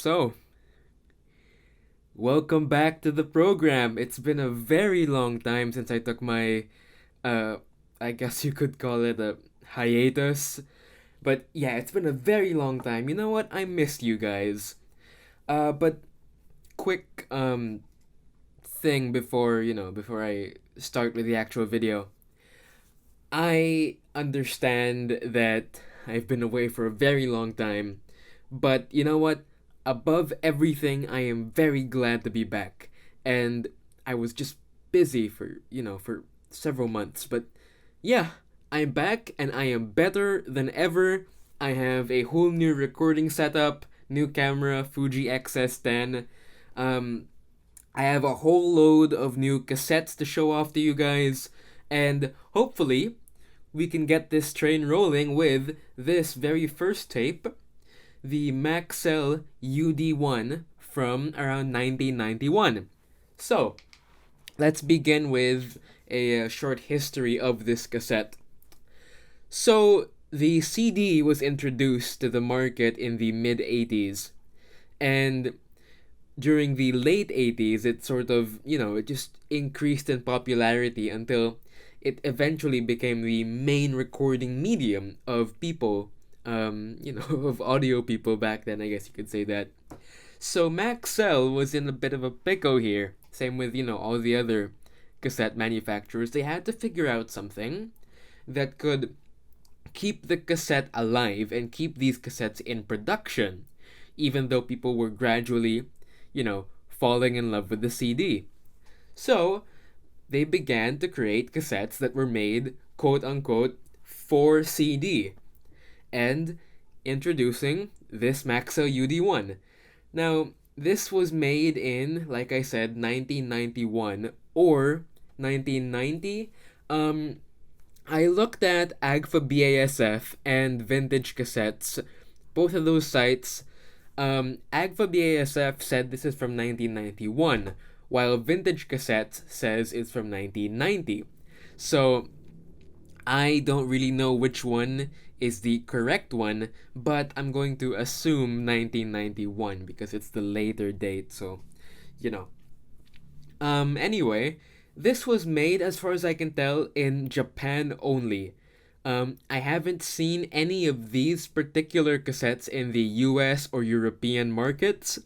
So, welcome back to the program. It's been a very long time since I took my, uh, I guess you could call it a hiatus. But yeah, it's been a very long time. You know what? I missed you guys. But quick, thing before I start with the actual video. I understand that I've been away for a very long time, but you know what? Above everything, I am very glad to be back. And I was just busy for several months, but yeah, I'm back and I am better than ever. I have a whole new recording setup, new camera, Fuji XS10. Um, I have a whole load of new cassettes to show off to you guys, and hopefully, we can get this train rolling with this very first tape, the Maxell UD1 from around 1991. So, let's begin with a short history of this cassette. So, the CD was introduced to the market in the mid 80s, and during the late 80s, it sort of, it just increased in popularity until it eventually became the main recording medium of people, of audio people back then, I guess you could say that. So Maxell was in a bit of a pickle here. Same with, all the other cassette manufacturers. They had to figure out something that could keep the cassette alive and keep these cassettes in production, even though people were gradually, falling in love with the CD. So, they began to create cassettes that were made, quote unquote, for CD, and introducing this Maxell UD1. Now, this was made in, like I said, 1991 or 1990. I looked at AGFA BASF and Vintage Cassettes. Both of those sites, AGFA BASF said this is from 1991, while Vintage Cassettes says it's from 1990. So, I don't really know which one is the correct one, but I'm going to assume 1991 because it's the later date, so, you know. Anyway, this was made, as far as I can tell, in Japan only. I haven't seen any of these particular cassettes in the US or European markets,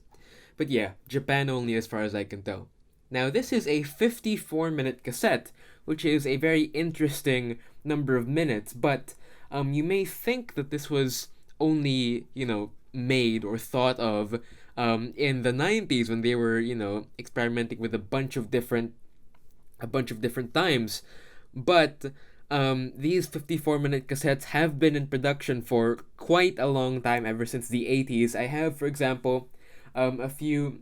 but yeah, Japan only as far as I can tell. Now, this is a 54-minute cassette, which is a very interesting number of minutes, but you may think that this was only, made or thought of in the 90s when they were, experimenting with a bunch of different times. But these 54-minute cassettes have been in production for quite a long time, ever since the 80s. I have, for example, a few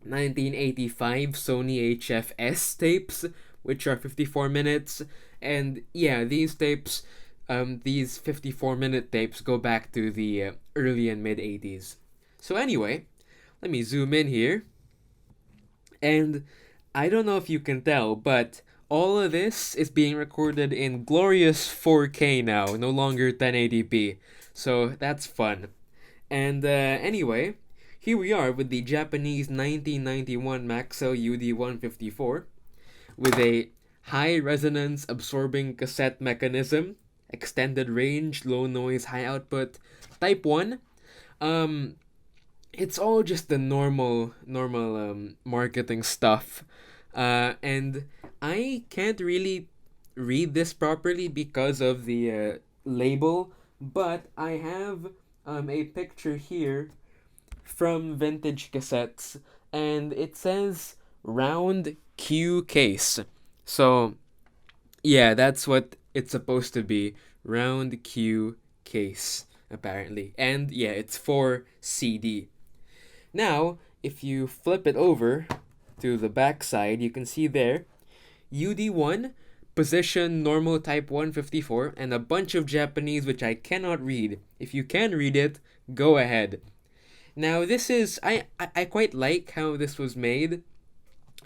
1985 Sony HFS tapes, which are 54 minutes. And yeah, these tapes, these 54-minute tapes go back to the early and mid 80s. So, anyway, let me zoom in here. And I don't know if you can tell, but all of this is being recorded in glorious 4K now, no longer 1080p. So that's fun. And anyway, here we are with the Japanese 1991 Maxell UD154 with a high resonance absorbing cassette mechanism, extended range, low noise, high output, type 1. It's all just the normal marketing stuff. And I can't really read this properly because of the label, but I have a picture here from Vintage Cassettes, and it says round Q case. So, yeah, that's what it's supposed to be. Round Q case, apparently. And yeah, it's for CD. Now, if you flip it over to the back side, you can see there UD1, position normal type 154, and a bunch of Japanese which I cannot read. If you can read it, go ahead. Now, this is, I quite like how this was made.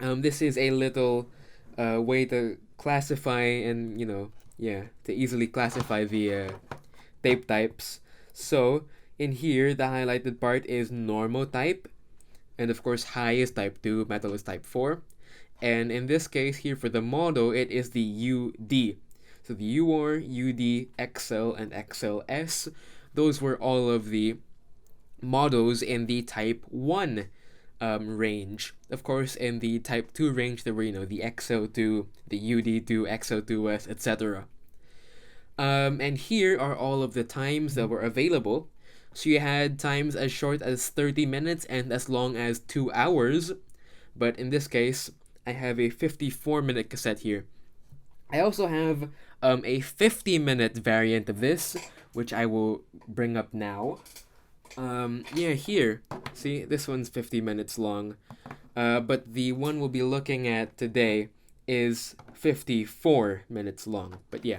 This is a little way to classify and, to easily classify the tape types. So, In here, the highlighted part is normal type, and of course high is type 2, metal is type 4. And in this case here for the model, it is the UD. So the UR, UD, XL, and XLS, those were all of the models in the type 1 range. Of course, in the type 2 range, there were, the XL2, the UD2, XL2S, etc. And here are all of the times that were available. So you had times as short as 30 minutes and as long as 2 hours. But in this case, I have a 54-minute cassette here. I also have a 50-minute variant of this, which I will bring up now. Here. See, this one's 50 minutes long. But the one we'll be looking at today is 54 minutes long. But yeah.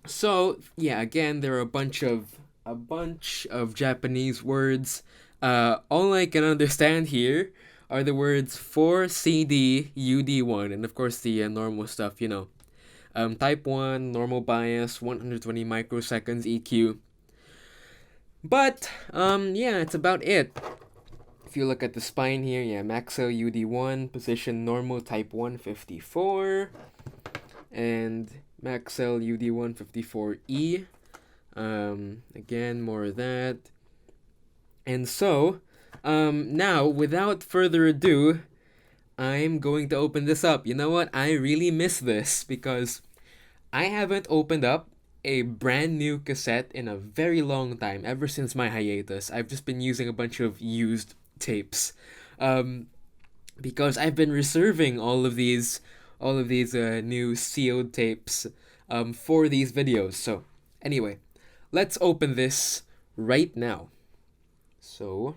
So yeah, again, there are a bunch of Japanese words. All I can understand here are the words 4CD UD1, and of course the normal stuff, type 1, normal bias, 120 microseconds EQ. But yeah, it's about it. If you look at the spine here, yeah, Maxell UD1, position normal, type 154, and Maxell UD154E. Again, more of that. And so, now, without further ado, I'm going to open this up. You know what? I really miss this because I haven't opened up a brand new cassette in a very long time, ever since my hiatus. I've just been using a bunch of used tapes. Because I've been reserving all of these new sealed tapes for these videos. So, anyway, let's open this right now. So,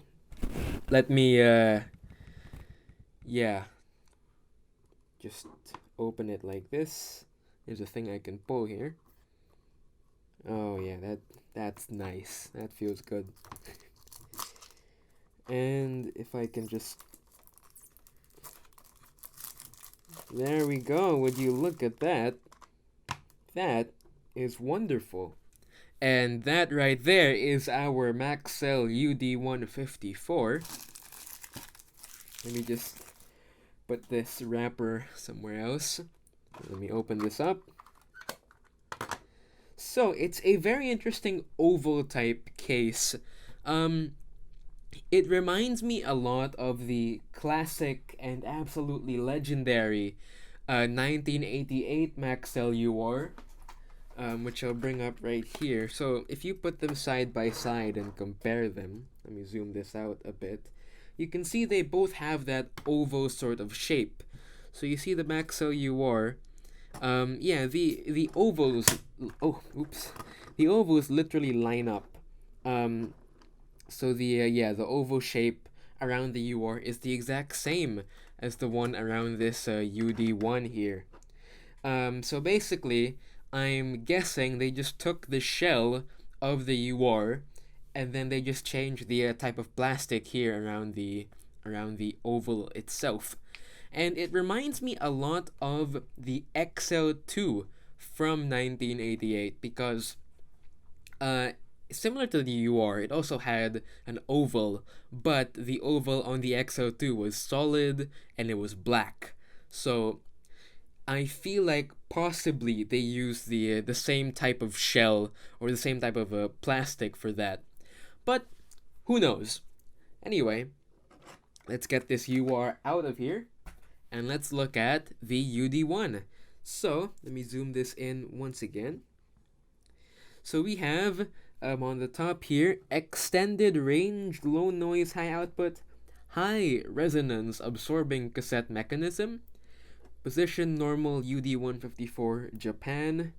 let me, just open it like this. There's a thing I can pull here. Oh yeah, that's nice. That feels good. And if I can just... There we go. Would you look at that? That is wonderful. And that right there is our Maxell UD154. Let me just put this wrapper somewhere else. Let me open this up. So, it's a very interesting oval type case. It reminds me a lot of the classic and absolutely legendary 1988 Maxell UR, which I'll bring up right here. So if you put them side by side and compare them, let me zoom this out a bit, you can see they both have that oval sort of shape. So you see the Maxell UR, the ovals, the ovals literally line up. So the oval shape around the UR is the exact same as the one around this UD1 here. So basically, I'm guessing they just took the shell of the UR and then they just changed the type of plastic here around the oval itself. And it reminds me a lot of the XL2 from 1988 because similar to the UR, it also had an oval, but the oval on the XL2 was solid and it was black. So I feel like possibly they used the same type of shell or the same type of plastic for that. But who knows? Anyway, let's get this UR out of here and let's look at the UD1. So let me zoom this in once again. So we have on the top here, extended range, low noise, high output, high resonance absorbing cassette mechanism, position normal UD154 Japan,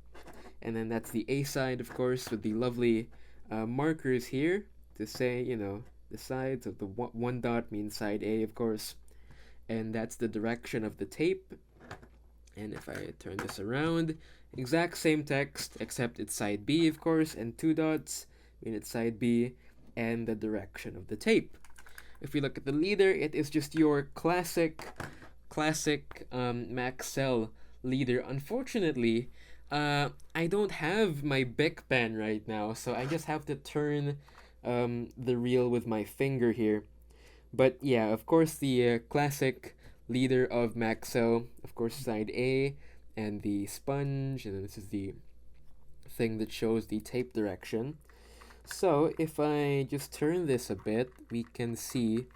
and then that's the A side, of course, with the lovely markers here to say, the sides of the one dot means side A, of course, and that's the direction of the tape. And if I turn this around, exact same text, except it's side B, of course, and 2 dots mean it's side B, and the direction of the tape. If we look at the leader, it is just your classic Maxell leader. Unfortunately, I don't have my Bic pen right now, so I just have to turn the reel with my finger here. But yeah, of course, the classic leader of Maxell, of course, side A, and the sponge, and then this is the thing that shows the tape direction. So if I just turn this a bit, we can see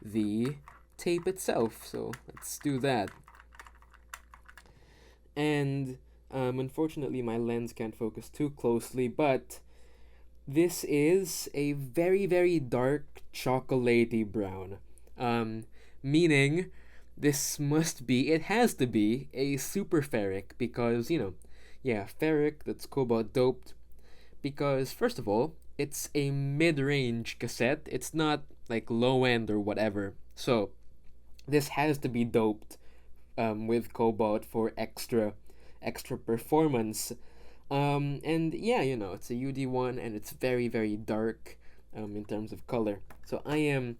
the tape itself. So let's do that. And unfortunately, my lens can't focus too closely, but this is a very, very dark chocolatey brown. Meaning this must be, it has to be, a super ferric because, yeah, ferric, that's cobalt doped. Because, first of all, it's a mid range cassette, it's not like low end or whatever. So, this has to be doped with cobalt for extra performance. And yeah, it's a UD1 and it's very, very dark in terms of color. So I am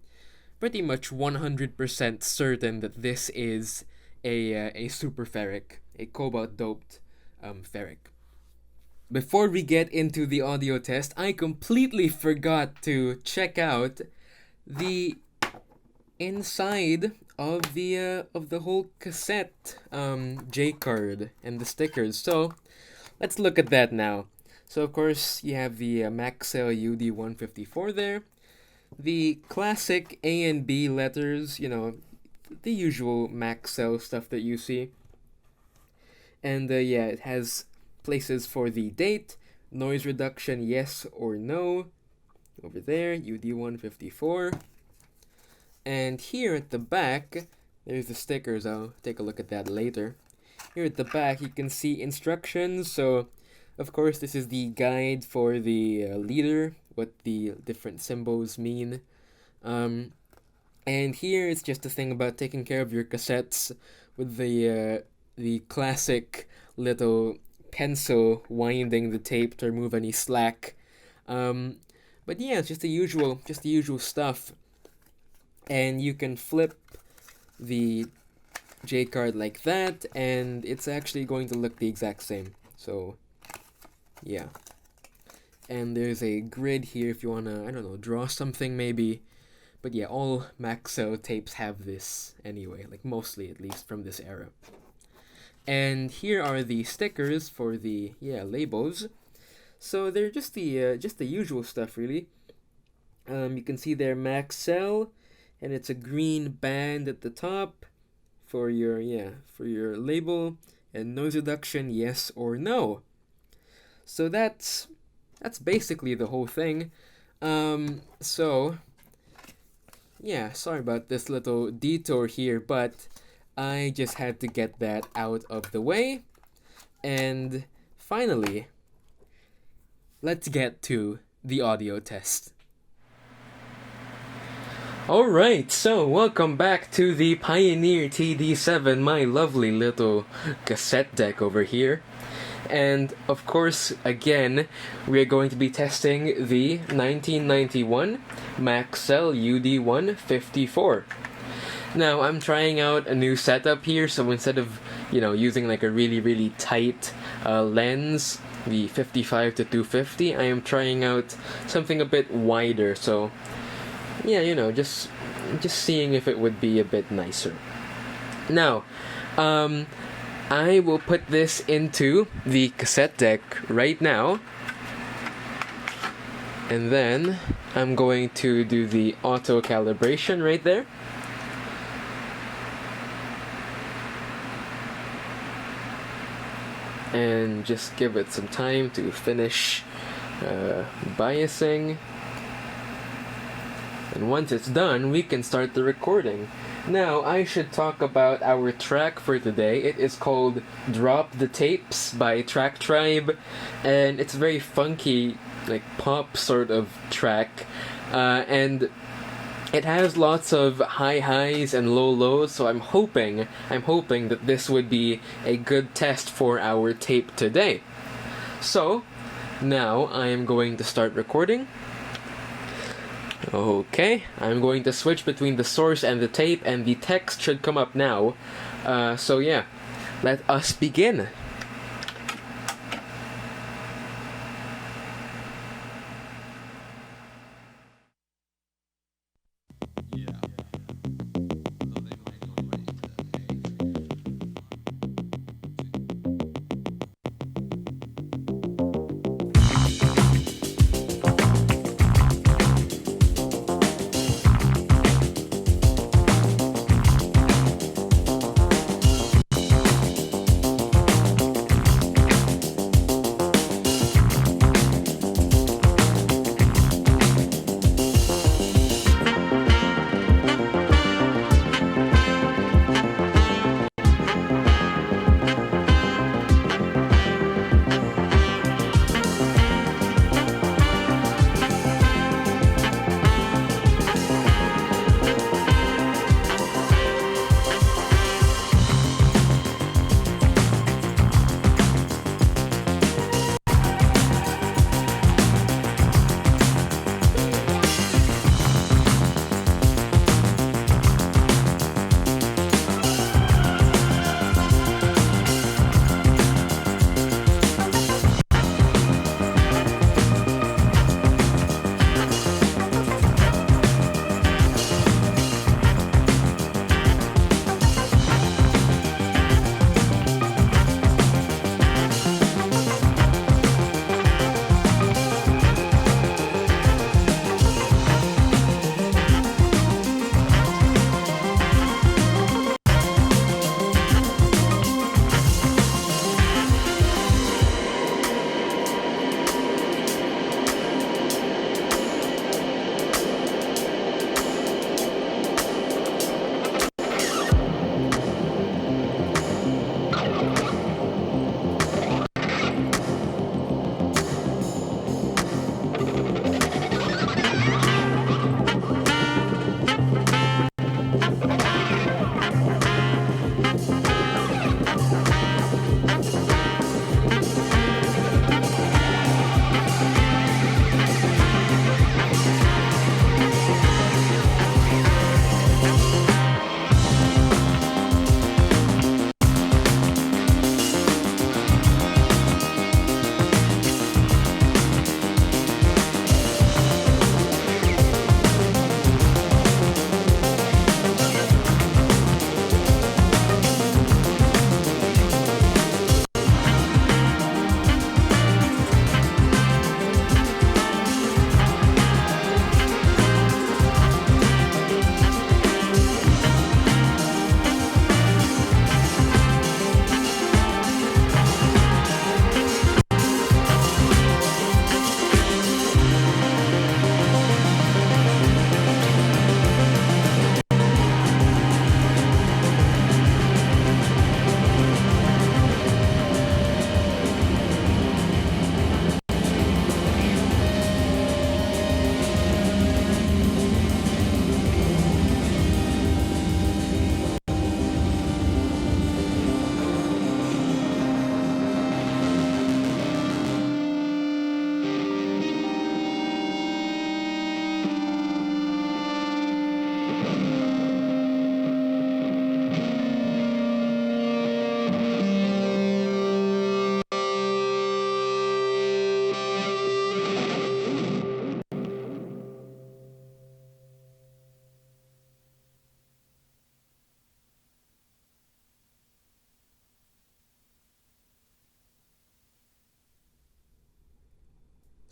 pretty much 100% certain that this is a super ferric, a cobalt doped ferric. Before we get into the audio test, I completely forgot to check out the inside of the whole cassette J card and the stickers. So let's look at that now. So of course you have the Maxell UDI 154 there, the classic A and B letters, the usual Maxell stuff that you see, and yeah, it has places for the date, noise reduction, yes or no, over there, UDI 154. And here at the back, there's the stickers. I'll take a look at that later. Here at the back, you can see instructions. So, of course, this is the guide for the leader, what the different symbols mean. And here it's just a thing about taking care of your cassettes with the classic little pencil winding the tape to remove any slack. But yeah, it's just the usual stuff. And you can flip the J card like that, and it's actually going to look the exact same. So, yeah. And there's a grid here if you wanna, I don't know, draw something maybe. But yeah, all Maxell tapes have this anyway, like mostly at least from this era. And here are the stickers for the labels. So they're just the usual stuff really. You can see there Maxell, and it's a green band at the top for your label, and noise reduction, yes or no. So that's basically the whole thing. So yeah, sorry about this little detour here, but I just had to get that out of the way. And finally, let's get to the audio test. Alright, so welcome back to the Pioneer TD7, my lovely little cassette deck over here. And of course, again, we're going to be testing the 1991 Maxell UDI 154. Now, I'm trying out a new setup here, so instead of, using like a really, really tight lens, the 55 to 250, I am trying out something a bit wider, so yeah, just seeing if it would be a bit nicer. Now, I will put this into the cassette deck right now, and then I'm going to do the auto calibration right there. And just give it some time to finish biasing. And once it's done, we can start the recording. Now, I should talk about our track for today. It is called Drop the Tapes by Track Tribe, and it's a very funky, like pop sort of track, and it has lots of high highs and low lows, so I'm hoping that this would be a good test for our tape today. So, now I am going to start recording. Okay, I'm going to switch between the source and the tape, and the text should come up now. So yeah, let us begin.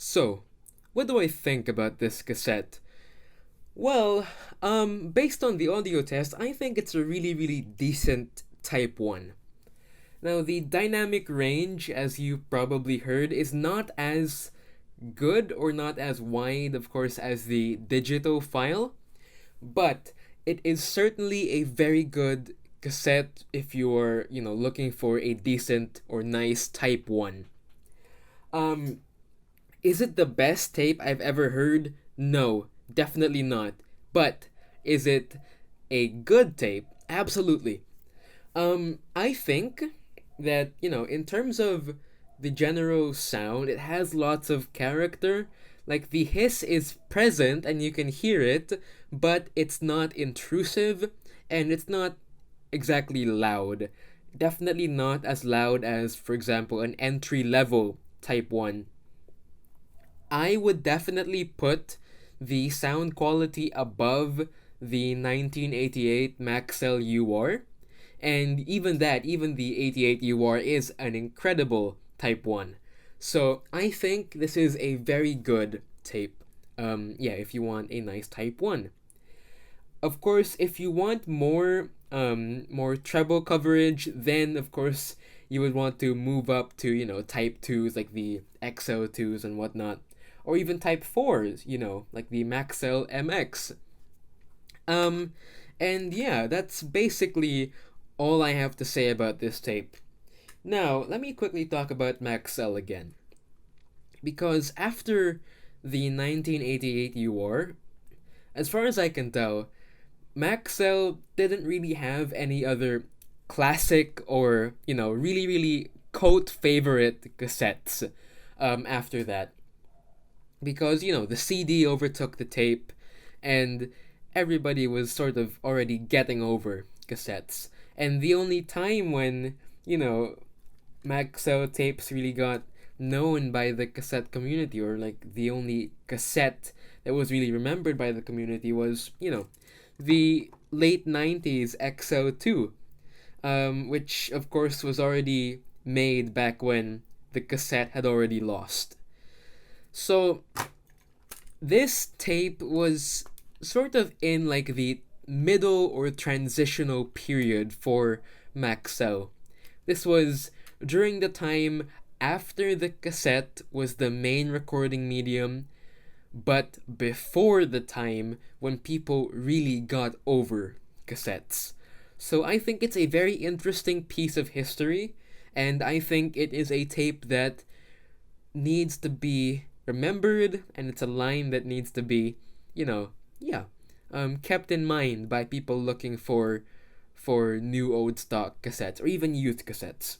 So, what do I think about this cassette? Well, based on the audio test, I think it's a really, really decent Type 1. Now, the dynamic range, as you probably heard, is not as good or not as wide, of course, as the digital file, but it is certainly a very good cassette if you're, looking for a decent or nice Type 1. Um, is it the best tape I've ever heard? No, definitely not. But is it a good tape? Absolutely. I think that, in terms of the general sound, it has lots of character. Like the hiss is present and you can hear it, but it's not intrusive and it's not exactly loud. Definitely not as loud as, for example, an entry level Type 1. I would definitely put the sound quality above the 1988 Maxell UR. And even that, even the 88 UR is an incredible Type 1. So I think this is a very good tape. If you want a nice Type 1. Of course, if you want more treble coverage, then of course you would want to move up to, Type 2s like the XO2s and whatnot. Or even Type 4s, like the Maxell MX. And yeah, that's basically all I have to say about this tape. Now, let me quickly talk about Maxell again. Because after the 1988 UR, as far as I can tell, Maxell didn't really have any other classic or, really, really cult favorite cassettes after that. Because, the CD overtook the tape and everybody was sort of already getting over cassettes. And the only time when, Maxell tapes really got known by the cassette community, or like the only cassette that was really remembered by the community was, the late 90s XO2, which of course was already made back when the cassette had already lost. So, this tape was sort of in like the middle or transitional period for Maxell. This was during the time after the cassette was the main recording medium, but before the time when people really got over cassettes. So I think it's a very interesting piece of history, and I think it is a tape that needs to be remembered, and it's a line that needs to be, kept in mind by people looking for new old stock cassettes or even used cassettes.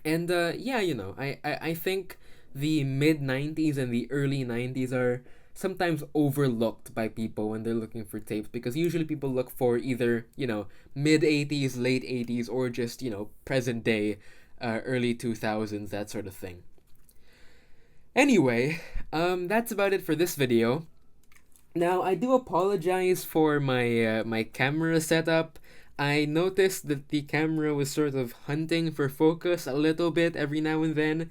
And I think the mid 90s and the early 90s are sometimes overlooked by people when they're looking for tapes, because usually people look for either, mid 80s, late 80s, or just, present day, early 2000s, that sort of thing. Anyway, that's about it for this video. Now, I do apologize for my camera setup. I noticed that the camera was sort of hunting for focus a little bit every now and then.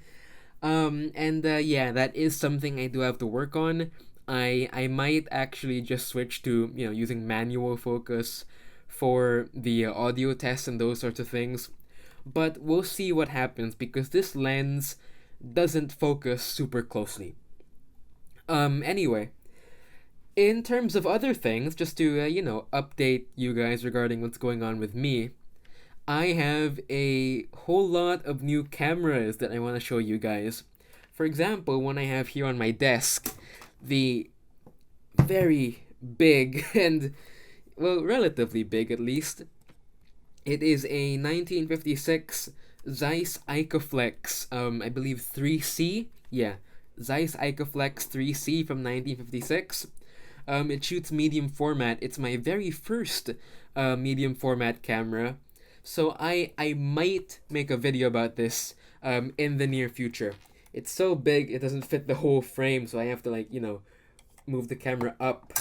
That is something I do have to work on. I might actually just switch to, using manual focus for the audio tests and those sorts of things. But we'll see what happens, because this lens doesn't focus super closely. Anyway, in terms of other things, just to, update you guys regarding what's going on with me, I have a whole lot of new cameras that I want to show you guys. For example, one I have here on my desk, the very big and, well, relatively big at least. It is a 1956 Zeiss Icoflex, I believe 3C. Yeah, Zeiss Icoflex 3C from 1956. It shoots medium format. It's my very first medium format camera. So I might make a video about this in the near future. It's so big, it doesn't fit the whole frame, so I have to move the camera up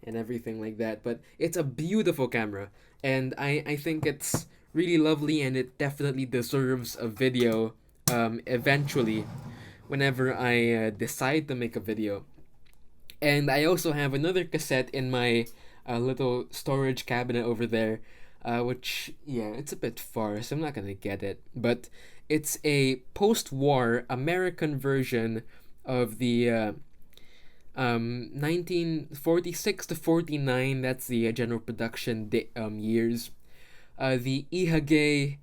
and everything like that. But it's a beautiful camera, and I think it's really lovely, and it definitely deserves a video eventually whenever I decide to make a video. And I also have another cassette in my little storage cabinet over there, which, yeah, it's a bit far, so I'm not gonna get it. But it's a post war American version of the 1946 to 49, that's the general production years. The Ihage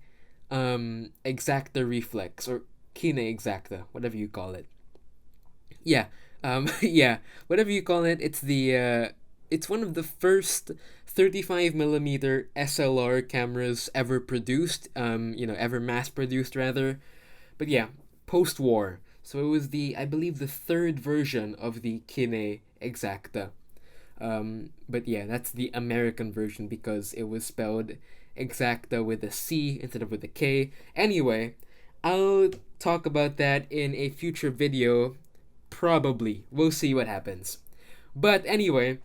exacta reflex, or kine exacta, whatever you call it. Yeah, yeah, whatever you call it. It's one of the first 35 millimeter SLR cameras ever produced. Ever mass produced rather. But yeah, post war. So it was I believe, the third version of the Kine Exacta. But yeah, that's the American version because it was spelled Exacta with a C instead of with a K. Anyway, I'll talk about that in a future video. Probably. We'll see what happens. But anyway,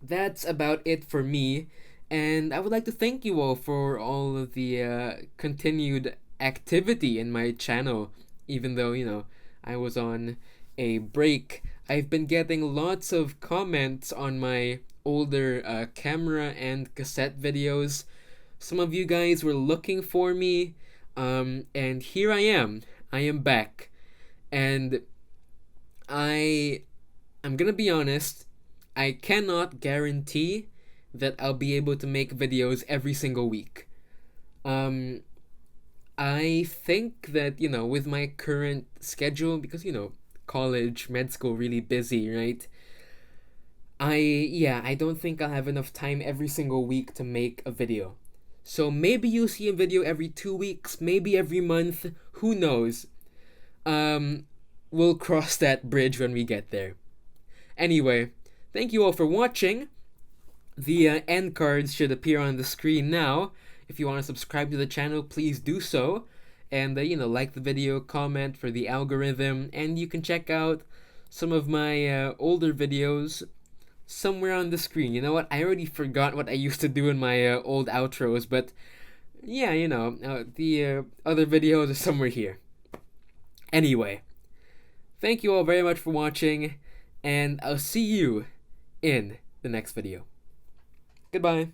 that's about it for me. And I would like to thank you all for all of the continued activity in my channel. Even though, I was on a break, I've been getting lots of comments on my older camera and cassette videos. Some of you guys were looking for me, and here I am. I am back. And I'm gonna be honest, I cannot guarantee that I'll be able to make videos every single week. Um, I think that, with my current schedule, because, college, med school, really busy, right? I don't think I'll have enough time every single week to make a video. So maybe you'll see a video every 2 weeks, maybe every month, who knows? We'll cross that bridge when we get there. Anyway, thank you all for watching. The end cards should appear on the screen now. If you want to subscribe to the channel, please do so. And, like the video, comment for the algorithm. And you can check out some of my older videos somewhere on the screen. You know what? I already forgot what I used to do in my old outros. But, yeah, the other videos are somewhere here. Anyway, thank you all very much for watching. And I'll see you in the next video. Goodbye.